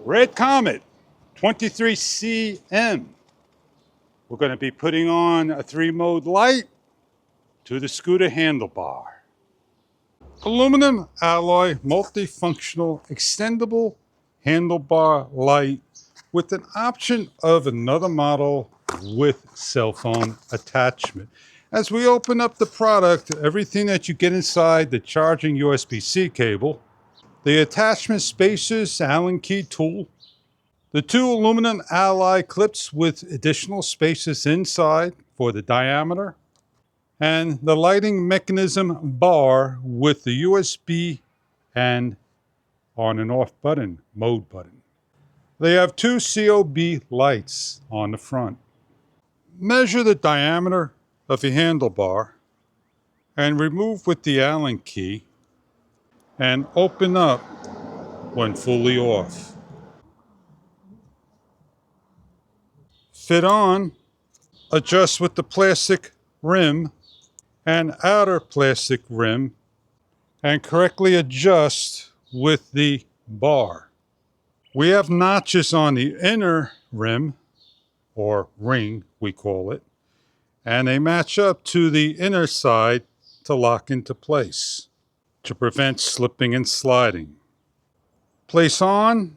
Redcomet 23CM. We're going to be putting on a 3-mode light to the scooter handlebar. Aluminum alloy multifunctional extendable handlebar light with an option of another model with cell phone attachment. As we open up the product, everything that you get inside the charging USB-C cable, the attachment spacers, Allen key tool, the 2 aluminum alloy clips with additional spacers inside for the diameter, and the lighting mechanism bar with the USB and on and off button, mode button. They have 2 COB lights on the front. Measure the diameter of the handlebar and remove with the Allen key and open up when fully off. Fit on, adjust with the plastic rim and outer plastic rim, and correctly adjust with the bar. We have notches on the inner rim, or ring we call it, and they match up to the inner side to lock into place to prevent slipping and sliding. Place on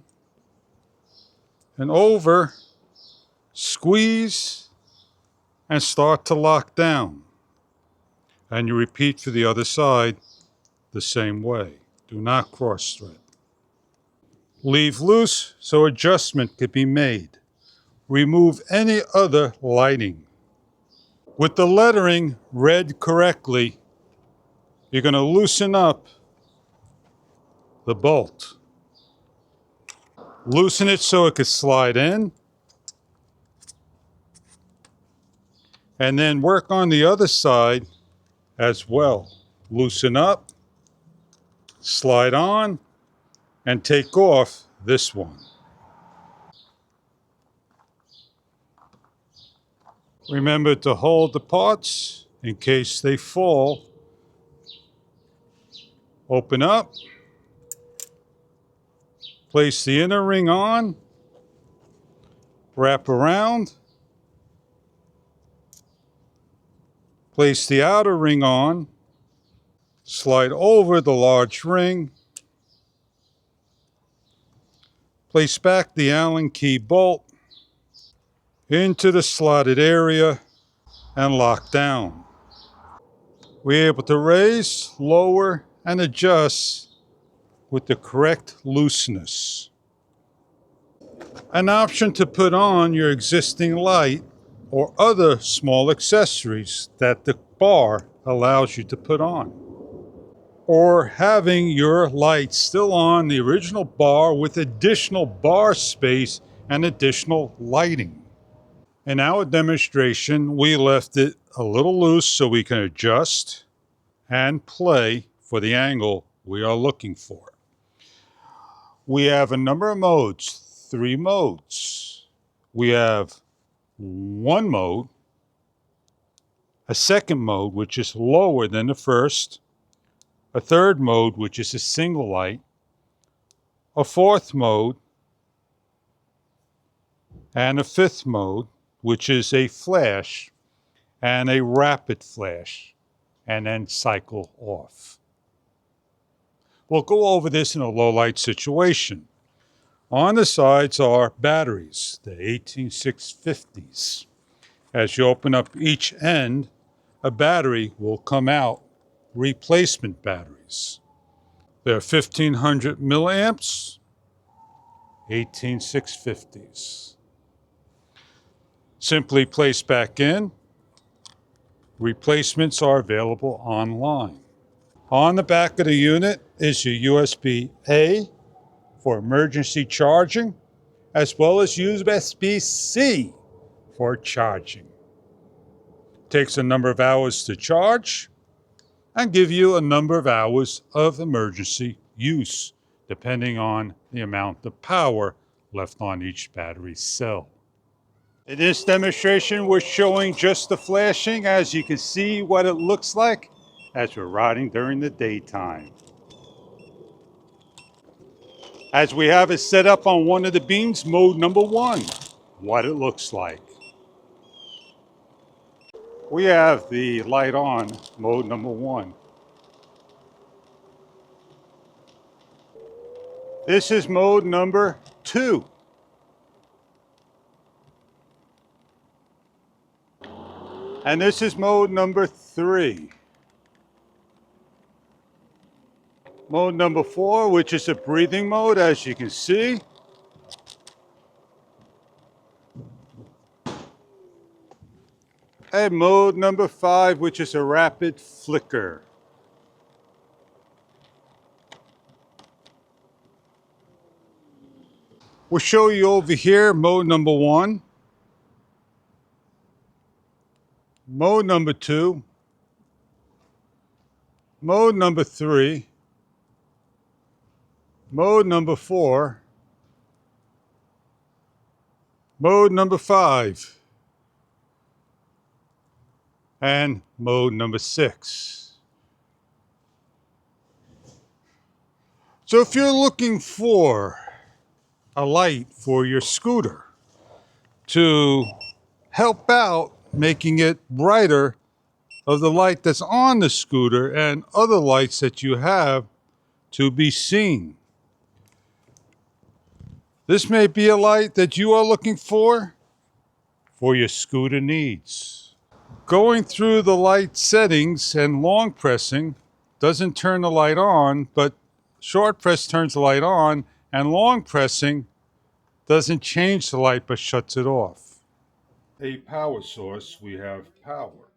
and over, squeeze, and start to lock down. And you repeat for the other side the same way. Do not cross thread. Leave loose so adjustment can be made. Remove any other lighting. With the lettering read correctly, you're going to loosen up the bolt. Loosen it so it can slide in. And then work on the other side as well. Loosen up, slide on, and take off this one. Remember to hold the parts in case they fall. Open up, place the inner ring on, wrap around, place the outer ring on, slide over the large ring, place back the Allen key bolt into the slotted area and lock down. We're able to raise, lower, and adjust with the correct looseness. An option to put on your existing light or other small accessories that the bar allows you to put on. Or having your light still on the original bar with additional bar space and additional lighting. In our demonstration, we left it a little loose so we can adjust and play for the angle we are looking for. We have a number of modes, 3 modes. We have 1 mode, a 2nd mode, which is lower than the first, a 3rd mode, which is a single light, a 4th mode, and a 5th mode, which is a flash and a rapid flash, and then cycle off. We'll go over this in a low light situation. On the sides are batteries, the 18650s. As you open up each end, a battery will come out, replacement batteries. They're 1500 milliamps, 18650s. Simply place back in. Replacements are available online. On the back of the unit is your USB-A for emergency charging, as well as USB-C for charging. Takes a number of hours to charge and give you a number of hours of emergency use, depending on the amount of power left on each battery cell. In this demonstration, we're showing just the flashing, as you can see what it looks like as we're riding during the daytime. as we have it set up on one of the beams, mode number 1, what it looks like. We have the light on, mode number 1. This is mode number 2. And this is mode number 3. Mode number 4, which is a breathing mode, as you can see. And mode number 5, which is a rapid flicker. We'll show you over here mode number 1, mode number 2, mode number 3, mode number 4, mode number 5, and mode number 6. So if you're looking for a light for your scooter to help out making it brighter of the light that's on the scooter and other lights that you have to be seen, this may be a light that you are looking for your scooter needs. Going through the light settings and long pressing doesn't turn the light on, but short press turns the light on, and long pressing doesn't change the light but shuts it off. A power source, we have power.